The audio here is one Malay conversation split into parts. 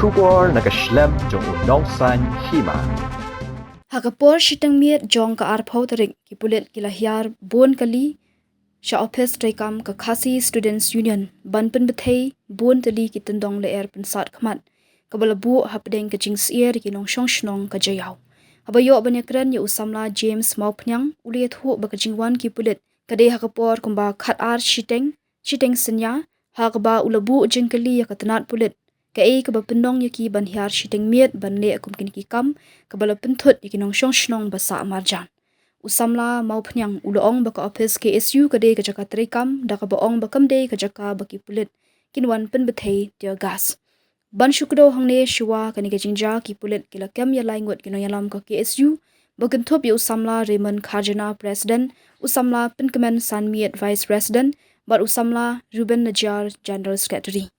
Shubor nakaslem jong unong san hima. Hakapor shitang miet jong ka arpau tarik ki pulet ki lahyar bon kali sha office traikam ka khasi students union banpen bethei bon tali ki tendong le er pensat khmat kabala bu hapdeng ka jings ear ki nong shong shnong ka jayaw habayo banyakran ye usamla James Maupnyang uli thu ba ka jingwan ki pulet kade hakapor kumba khat ar shiteng senya hakaba ulabu jingkali ya katanat pulet ka ei ka bapendong yaki ban hiar shiteng miet ban le akum kin ki kam ka bala penthut yaki nong shong shnong basa marjan usamla Maupnyang uloong baka office KSU kade ka jaka trikam da ka baong bakam de ka jaka baki pulit kinwan pen bethei dia gas ban shukdo hangne shuwa kani ka jingja ki pulit kila kam ya laingot kino yalam ka KSU bagan thop ya usamla Raymond Khajana president usamla penkemen sanmiet vice president bar usamla Ruben Najar general secretary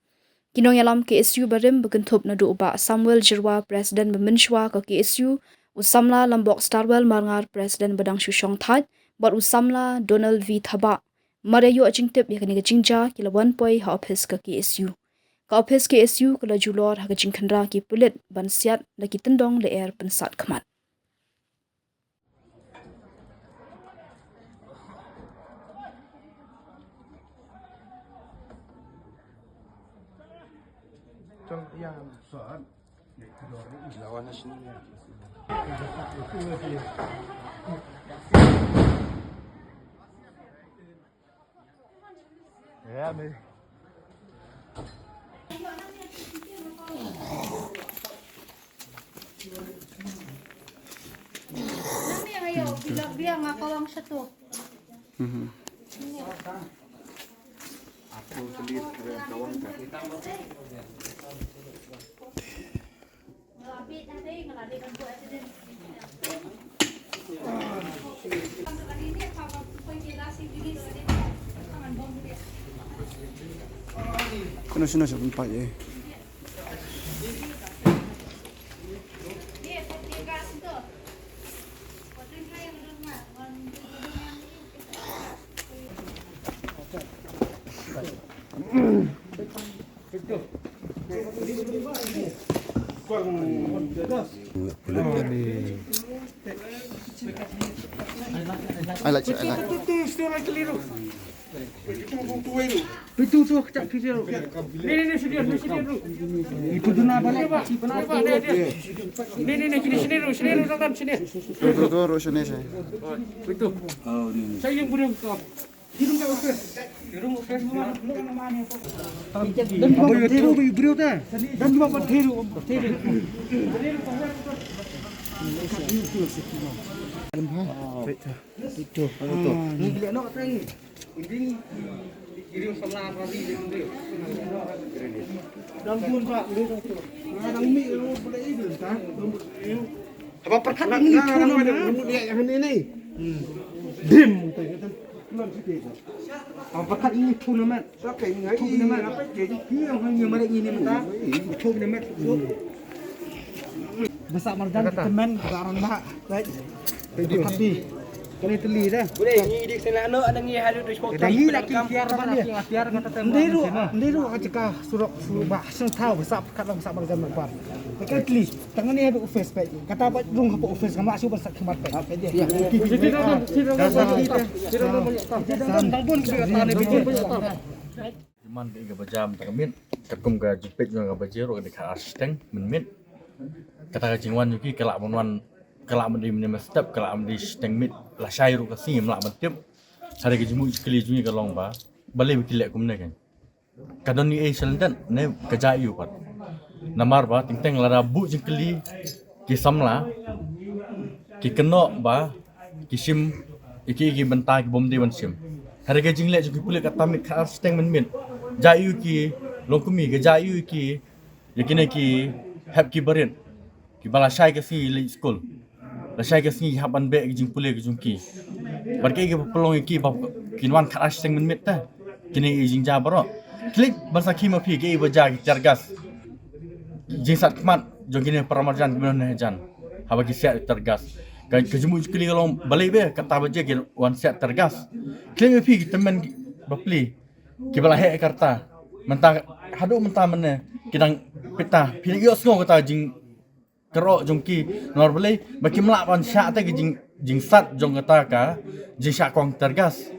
Kinong yalam KSU barim begentup na duba Samuel Jirwa Presiden Bemenshwa ke KSU usamla Lambok Starwell Marngar Presiden Badang Shushong That bar usamla Donald V Thaba marayu ajingtip yakni gajingja kila 1 poi ha office ke KSU ka office KSU kala julor ha gajingkhandra ki pulit ban siat laki tendong le air pensat khmat yang soal lawan sini ya me Nami ayo bilang dia ngakawang satu. aku sendiri kawan Kena sini siapa empat je. I like it. Itu tu kecap video. Ni sini dulu. Itu tu nak balik pak. Ni sini dulu dalam sini. Itu Roshan ni saya. Itu. Saya yang beri kau. Hidung kau okey. Hidung okey semua. Dan bawa teru beri tu. Dan bawa teru. Itu. Ni bila nak tang. Ini kirim sama apa di dia. Dan pun pak, orang mi boleh itu kan. Apa perkat ini dia yang ini. Dim tu. Apa perkat ini tournament. Tournament apa jadi yang hanya mereka ini mentah. Tournament. Besar marjan teman barang mak. Baik. Tapi kali teli dah. Boleh ni di sana anak ada ni halu di sport. Lagi lagi kiar dia. Kiar kata tembak. Ndiru ajaka surok bah seng tahu besar kat dalam besar marjan mak. Dekat teli. Tangan ni ada office pek. Kata apa rung apa office kamu asyik besar kemat pek. Ya. Tidak bangun kita ni bikin banyak tahu. Man ke bajam takamit takum ka jipit nga bajero de ka asisteng minmit kata ka jingwan yuki kelak monwan kelak mandi meni step kelak mandi steng mit la shairu ka sim la matip hari ke jimu iskli jungi ka long ba bale bikilek kumne kan kadon ni e selendan ne ka jayu pat namar ba tingteng lara bu jingkli ki samla ki keno ba ki sim iki benta ki bomdi ban sim hari ke jinglek juki pulek ka tamit ka asisteng minmit jayu ki longkumi ke jayu ki yakine ki hab ki barin ki bala shai ke si le school la shai ke si haban be ki jing pule ki jungki barke ki pelong ki ba kinwan kharash sing min metta kini jing ja baro klik basa ki ma phi ki ba ja ki jargas jing sat kmat jogine paramarjan gimana jan haba ki set tergas ka jumu kili kalong balik be kata ba je ki wan set tergas klik ma phi ki teman bapli ki bala he karta mentang hadu mentang mene kidang peta pilih yo semua kata jing kerok jongki normally bagi melak pan syak te jing sat jong kata ka jing syak kong tergas.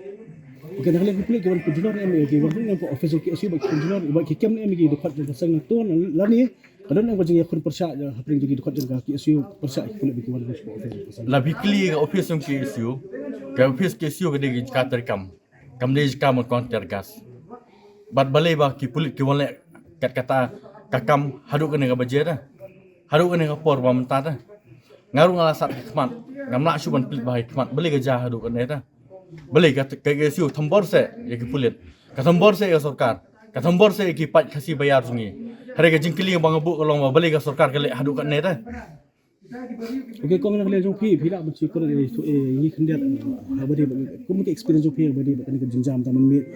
Okey, nak lihat kulit kawan penjual ni, okey, kawan yang official KSU bagi penjual, bagi kem ni bagi dekat pasang tu, lah ni, kadang yang bagi akun persak, hapring bagi dekat dengan KSU persak kulit bagi kawan official. Lebih clear ke office yang KSU, ke office KSU ke dia kata rekam, kam dia kam kong tergas. Bat balai bah ki pulit ki wale kata kakam haduk kena ke bajer dah, haduk kena ke por bah mentah dah. Ngaruh ngalasat hikmat, ngamlak syuban pelit bah hikmat, balai ke jah haduk kena dah. Boleh kata KSU thambor se ya ki pulit ka thambor se ya sarkar ka thambor se ki pat khasi bayar sungi hari ka jingkili bang bu kolong ba boleh ka sarkar ka le hadu kan ne ta. Okey, kau nak lihat jompi, bila macam kau ini kendiat, habis kau mungkin experience jompi habis kau ni jenjam taman mit,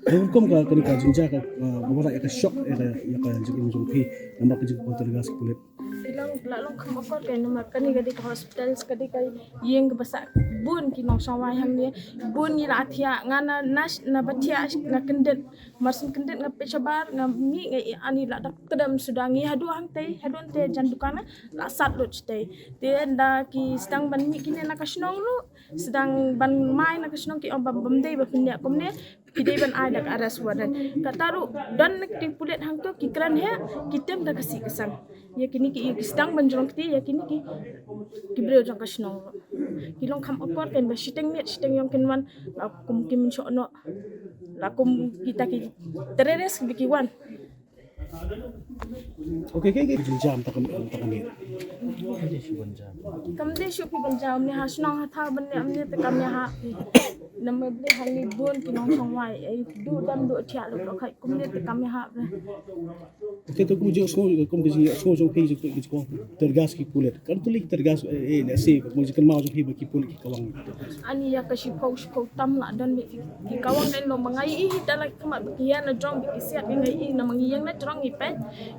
kau kau ka jenjam ka beberapa ya ka shock ya ka jompi, nampak kerja kau tergas kulit. Ilang lalong kamakor kay naman kani gadi ka hospitals kadi kay yeng basa bun kinong saway hang ni bun ni athia ngana nas na batia na kendet marsin kendet nga pechabar nga mi nga ani la dak kedam sudangi hadu hang te jan dukana la sat lo chite te da ki sedang ban mi kini na kasnong lu sedang ban mai na kasnong ki om bam dei ba pindia komne kidai ban ada aras wadan kataru dan nek pulet hang tu ki kran he kitem da kasi kesang ya kini ki sedang banjong ti ya kini ki breu jong kasno kilong kam opor kan ba siteng yang kenwan kum kim chono la kum kita ki tereres bikiwan. Okey, jenjam takam mit. Kam de shu pi banjam ni hasnong hatha ban ni amne te kam ya ha nama beli hangi bun kinong songwai du dam du thia lo khai kum ne te kam ya ha. Okey, tu kemudian semua jompi jadi kau tergas ki kulit. Kan tu lik tergas nasi kemudian kan mau jompi bagi kulit ki kawang. Ani ya kasi pos ko tam la dan mi ki kawang den lo mangai I dalai kamat bagian na jong bi siat ngai na mangiyang na jong ipe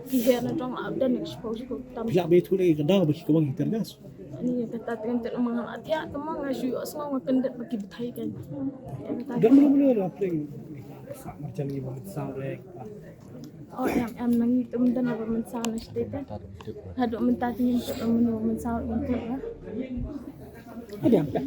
ki he na jong abdan expose ko tam. Bila betul lagi kadang bagi kawang tergas. Ani kata tentet mangal atia temo ngasu asma ngakendet bagi betai kan. Dan mula-mula playing macam ni sound like. Oh em nangi tum dan apa men sound state. Hadu mentati untuk menu men sound untuk. Ada apa?